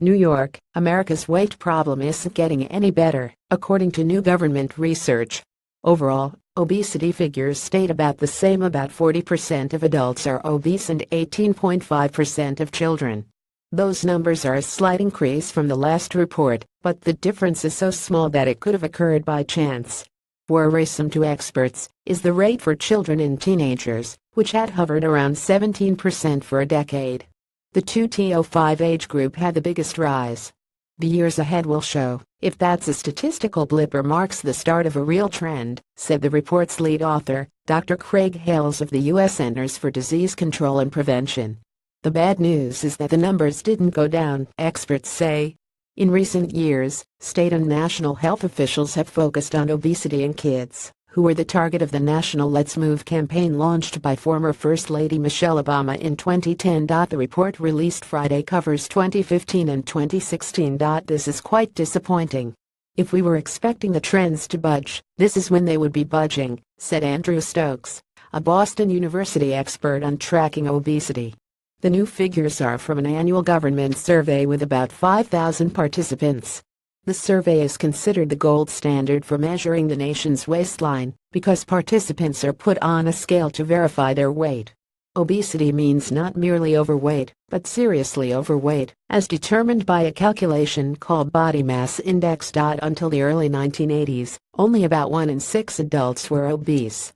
New York, America's weight problem isn't getting any better, according to new government research. Overall, obesity figures stayed about the same. About 40% of adults are obese and 18.5% of children. Those numbers are a slight increase from the last report, but the difference is so small that it could have occurred by chance. Worrisome to experts is the rate for children and teenagers, which had hovered around 17% for a decade. The 2 to 5 age group had the biggest rise. The years ahead will show if that's a statistical blip or marks the start of a real trend, said the report's lead author, Dr. Craig Hales of the U.S. Centers for Disease Control and Prevention. The bad news is that the numbers didn't go down, experts say. In recent years, state and national health officials have focused on obesity in kids, who were the target of the national Let's Move campaign launched by former First Lady Michelle Obama in 2010. The report released Friday covers 2015 and 2016. This is quite disappointing. If we were expecting the trends to budge, this is when they would be budging, said Andrew Stokes, a Boston University expert on tracking obesity. The new figures are from an annual government survey with about 5,000 participants. The survey is considered the gold standard for measuring the nation's waistline because participants are put on a scale to verify their weight. Obesity means not merely overweight, but seriously overweight, as determined by a calculation called body mass index. Until the early 1980s, only about 1 in 6 adults were obese.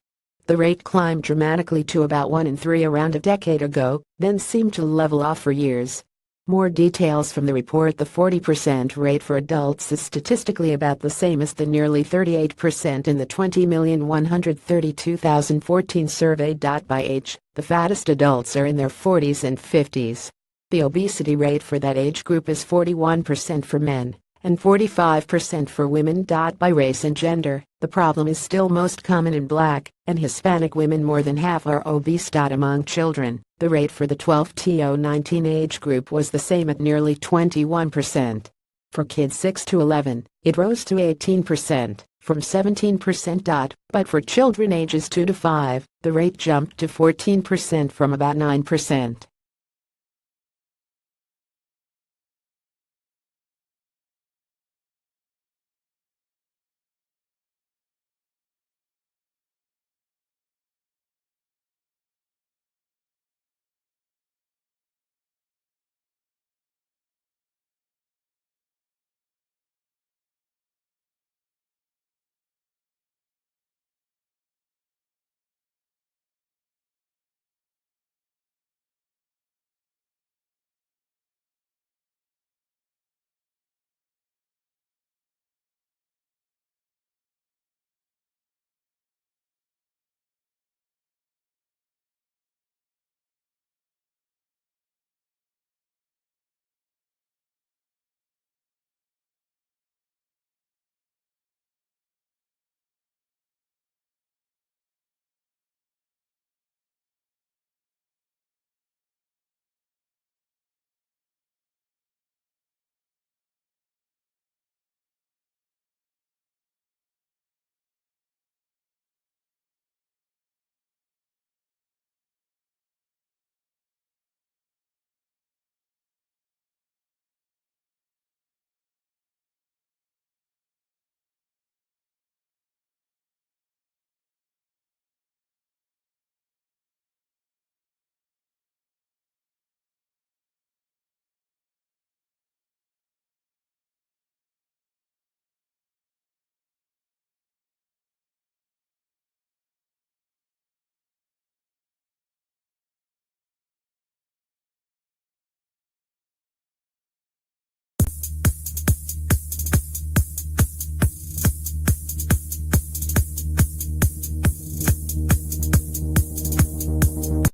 The rate climbed dramatically to about 1 in 3 around a decade ago, then seemed to level off for years. More details from the report: the 40% rate for adults is statistically about the same as the nearly 38% in the 20,132,014 survey. By age, the fattest adults are in their 40s and 50s. The obesity rate for that age group is 41% for men and 45% for women. By race and gender, the problem is still most common in Black and Hispanic women. More than half are obese. Among children, the rate for the 12 to 19 age group was the same at nearly 21%. For kids 6 to 11, it rose to 18%, from 17%. But for children ages 2 to 5, the rate jumped to 14% from about 9%.